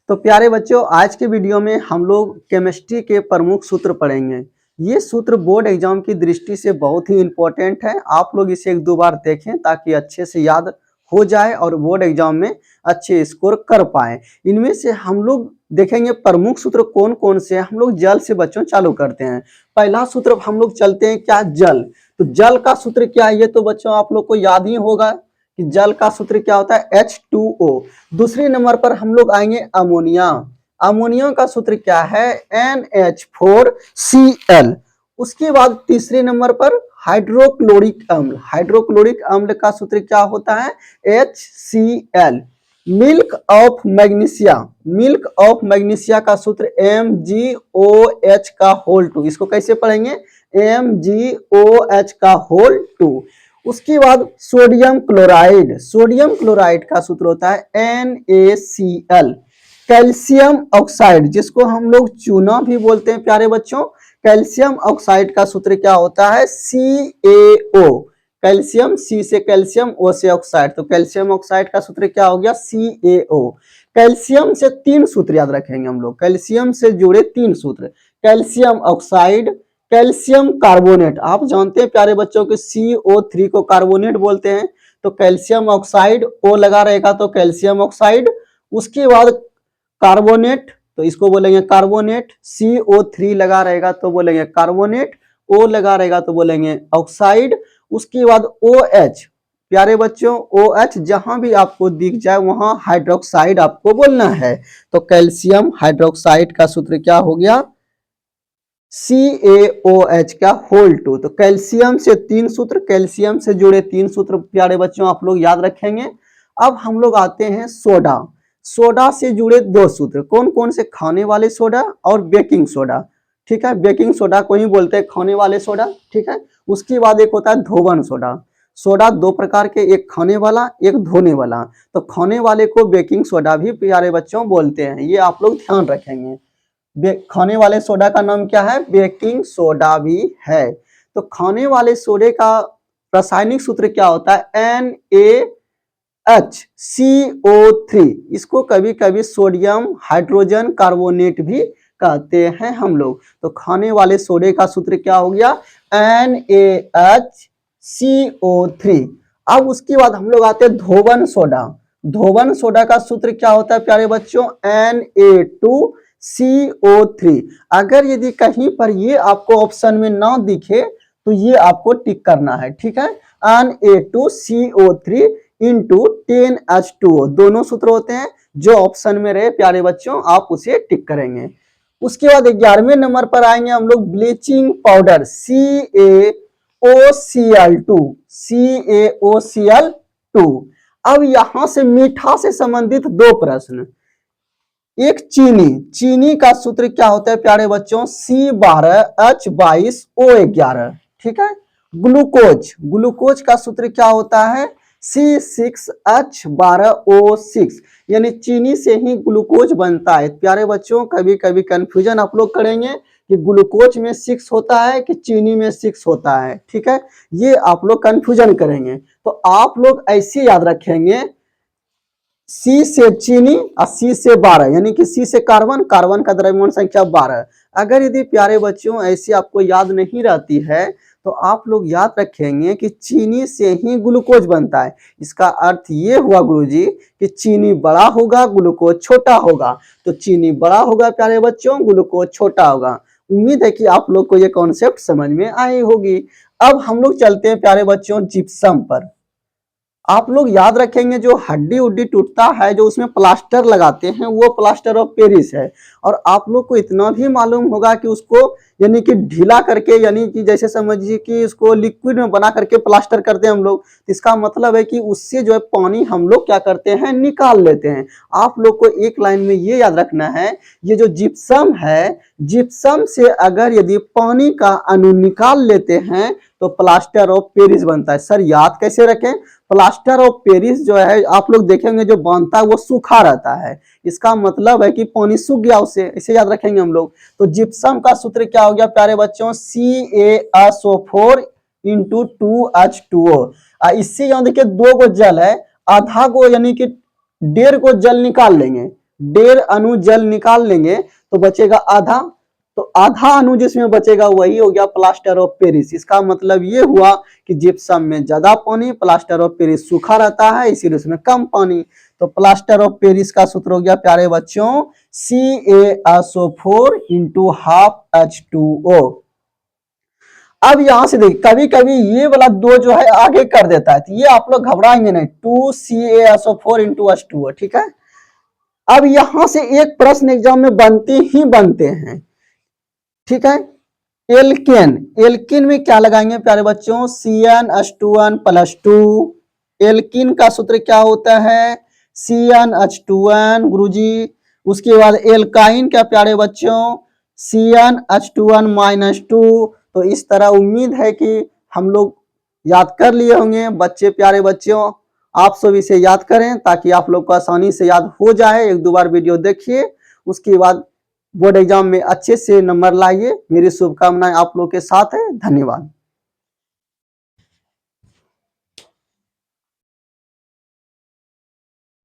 तो प्यारे बच्चों, आज के वीडियो में हम लोग केमिस्ट्री के प्रमुख सूत्र पढ़ेंगे। ये सूत्र बोर्ड एग्जाम की दृष्टि से बहुत ही इम्पोर्टेंट है। आप लोग इसे एक दो बार देखें ताकि अच्छे से याद हो जाए और बोर्ड एग्जाम में अच्छे स्कोर कर पाए। इनमें से हम लोग देखेंगे प्रमुख सूत्र कौन कौन से हैं। हम लोग जल से बच्चों चालू करते हैं। पहला सूत्र हम लोग चलते हैं क्या, जल। तो जल का सूत्र क्या है, ये तो बच्चों आप लोग को याद ही होगा कि जल का सूत्र क्या होता है, H2O। दूसरे नंबर पर हम लोग आएंगे अमोनिया। अमोनिया का सूत्र क्या है, NH4Cl। उसके बाद तीसरे नंबर पर हाइड्रोक्लोरिक अम्ल। हाइड्रोक्लोरिक अम्ल का सूत्र क्या होता है, HCl। Milk of magnesia. Milk of magnesia का सूत्र MgOH का होल 2। इसको कैसे पढ़ेंगे, MgOH का होल 2। उसके बाद सोडियम क्लोराइड। सोडियम क्लोराइड का सूत्र होता है NaCl। कैल्शियम ऑक्साइड, जिसको हम लोग चूना भी बोलते हैं प्यारे बच्चों, कैल्शियम ऑक्साइड का सूत्र क्या होता है, CaO। कैल्शियम, C से कैल्शियम, O से ऑक्साइड, तो कैल्शियम ऑक्साइड का सूत्र क्या हो गया, CaO। कैल्शियम से 3 सूत्र याद रखेंगे हम लोग, कैल्शियम से जुड़े 3 सूत्र। Calcium oxide, calcium carbonate. आप जानते हैं प्यारे बच्चों कि CO3 को कार्बोनेट बोलते हैं, तो कैल्शियम ऑक्साइड O लगा रहेगा तो कैल्शियम ऑक्साइड। उसके बाद कार्बोनेट, तो इसको बोलेंगे कार्बोनेट। CO3 लगा रहेगा तो बोलेंगे कार्बोनेट, O लगा रहेगा तो बोलेंगे ऑक्साइड। उसके बाद OH। प्यारे बच्चों, OH जहां भी आपको दिख जाए वहां हाइड्रोक्साइड आपको बोलना है। तो कैल्शियम हाइड्रोक्साइड का सूत्र क्या हो गया, CaOH का होल 2। तो कैल्शियम से 3 सूत्र, कैल्शियम से जुड़े 3 सूत्र प्यारे बच्चों आप लोग याद रखेंगे। अब हम लोग आते हैं सोडा। सोडा से जुड़े 2 सूत्र, कौन कौन से, खाने वाले सोडा और बेकिंग सोडा। ठीक है, बेकिंग सोडा को ही बोलते हैं खाने वाले सोडा। ठीक है, उसके बाद एक होता है धोवन सोडा। सोडा 2 प्रकार के, एक खाने वाला एक धोने वाला। तो खाने वाले को बेकिंग सोडा भी प्यारे बच्चों बोलते हैं, ये आप लोग ध्यान रखेंगे। खाने वाले सोडा का नाम क्या है, बेकिंग सोडा भी है। तो खाने वाले सोडे का रासायनिक सूत्र क्या होता है, NaHCO3। इसको कभी कभी सोडियम हाइड्रोजन कार्बोनेट भी कहते हैं हम लोग। तो खाने वाले सोडे का सूत्र क्या हो गया, NaHCO3। अब उसके बाद हम लोग आते हैं धोवन सोडा। धोवन सोडा का सूत्र क्या होता है प्यारे बच्चों, Na2CO3। अगर यदि कहीं पर ये आपको ऑप्शन में ना दिखे तो ये आपको टिक करना है। ठीक है, Na2CO3 इंटू 10H2O, दोनों सूत्र होते हैं। जो ऑप्शन में रहे प्यारे बच्चों आप उसे टिक करेंगे। उसके बाद 11वें नंबर पर आएंगे हम लोग ब्लीचिंग पाउडर, CaOCl2। CaOCl2। अब यहां से मीठा से संबंधित 2 प्रश्न। एक चीनी, चीनी का सूत्र क्या होता है प्यारे बच्चों, C12H22O11। ठीक है, ग्लूकोज, ग्लूकोज का सूत्र क्या होता है, C6H12O6। यानी चीनी से ही ग्लूकोज बनता है। प्यारे बच्चों कभी कभी कंफ्यूजन आप लोग करेंगे कि ग्लूकोज में 6 होता है कि चीनी में 6 होता है। ठीक है, ये आप लोग कंफ्यूजन करेंगे, तो आप लोग ऐसे याद रखेंगे, C से चीनी और C से 12, यानी कि C से कार्बन, कार्बन का द्रव्यमान संख्या 12। अगर यदि प्यारे बच्चों ऐसी आपको याद नहीं रहती है तो आप लोग याद रखेंगे कि चीनी से ही ग्लूकोज बनता है। इसका अर्थ ये हुआ गुरुजी कि चीनी बड़ा होगा ग्लूकोज छोटा होगा। तो चीनी बड़ा होगा प्यारे बच्चों, ग्लूकोज छोटा होगा। उम्मीद है कि आप लोग को ये कॉन्सेप्ट समझ में आई होगी। अब हम लोग चलते हैं प्यारे बच्चों जिप्सम पर। आप लोग याद रखेंगे जो हड्डी उड्डी टूटता है, जो उसमें प्लास्टर लगाते हैं, वो प्लास्टर ऑफ पेरिस है। और आप लोग को इतना भी मालूम होगा कि उसको यानी कि ढीला करके, यानी कि जैसे समझिए कि इसको लिक्विड में बना करके प्लास्टर करते हैं हम लोग। इसका मतलब है कि उससे जो है पानी हम लोग क्या करते हैं, निकाल लेते हैं। आप लोग को एक लाइन में ये याद रखना है, ये जो जिप्सम है, जिप्सम से अगर यदि पानी का अणु निकाल लेते हैं तो प्लास्टर ऑफ पेरिस बनता है। सर याद कैसे रखें, प्लास्टर ऑफ पेरिस जो है आप लोग देखेंगे जो बनता है वो सूखा रहता है। इसका मतलब है कि पानी सूख गया उससे, इसे याद रखेंगे हम लोग। तो जिप्सम का सूत्र क्या हो गया प्यारे बच्चों, CaSO4 इंटू 2H2O। इससे यहाँ देखिए 2 गो जल है, आधा को यानी कि 1.5 गो जल निकाल लेंगे। 1.5 अणु जल निकाल लेंगे तो बचेगा आधा, तो आधा अणु जिसमें बचेगा वही हो गया प्लास्टर ऑफ पेरिस। इसका मतलब ये हुआ कि जिप्सम में ज्यादा पानी, प्लास्टर ऑफ पेरिस सूखा रहता है इसीलिए उसमें कम पानी। तो प्लास्टर ऑफ पेरिस का सूत्र हो गया प्यारे बच्चों CaSO4 × ½ H2O। अब यहां से देखिए कभी कभी ये वाला 2 जो है आगे कर देता है, तो ये आप लोग घबराएंगे नहीं, 2CaSO4 × H2O, ठीक है। अब यहां से एक प्रश्न एग्जाम में बनते ही बनते हैं, ठीक है। एल्केन, एल्किन में क्या लगाएंगे प्यारे बच्चों, CnH2n + 2। एल्किन का सूत्र क्या होता है, CnH2n गुरुजी। उसके बाद एल्काइन क्या प्यारे बच्चों, CnH2n - 2। तो इस तरह उम्मीद है कि हम लोग याद कर लिए होंगे। बच्चे प्यारे बच्चों आप सब इसे याद करें ताकि आप लोग को आसानी से याद हो जाए। 1-2 बार वीडियो देखिए, उसके बाद बोर्ड एग्जाम में अच्छे से नंबर लाइए। मेरी शुभकामनाएं आप लोग के साथ है। धन्यवाद।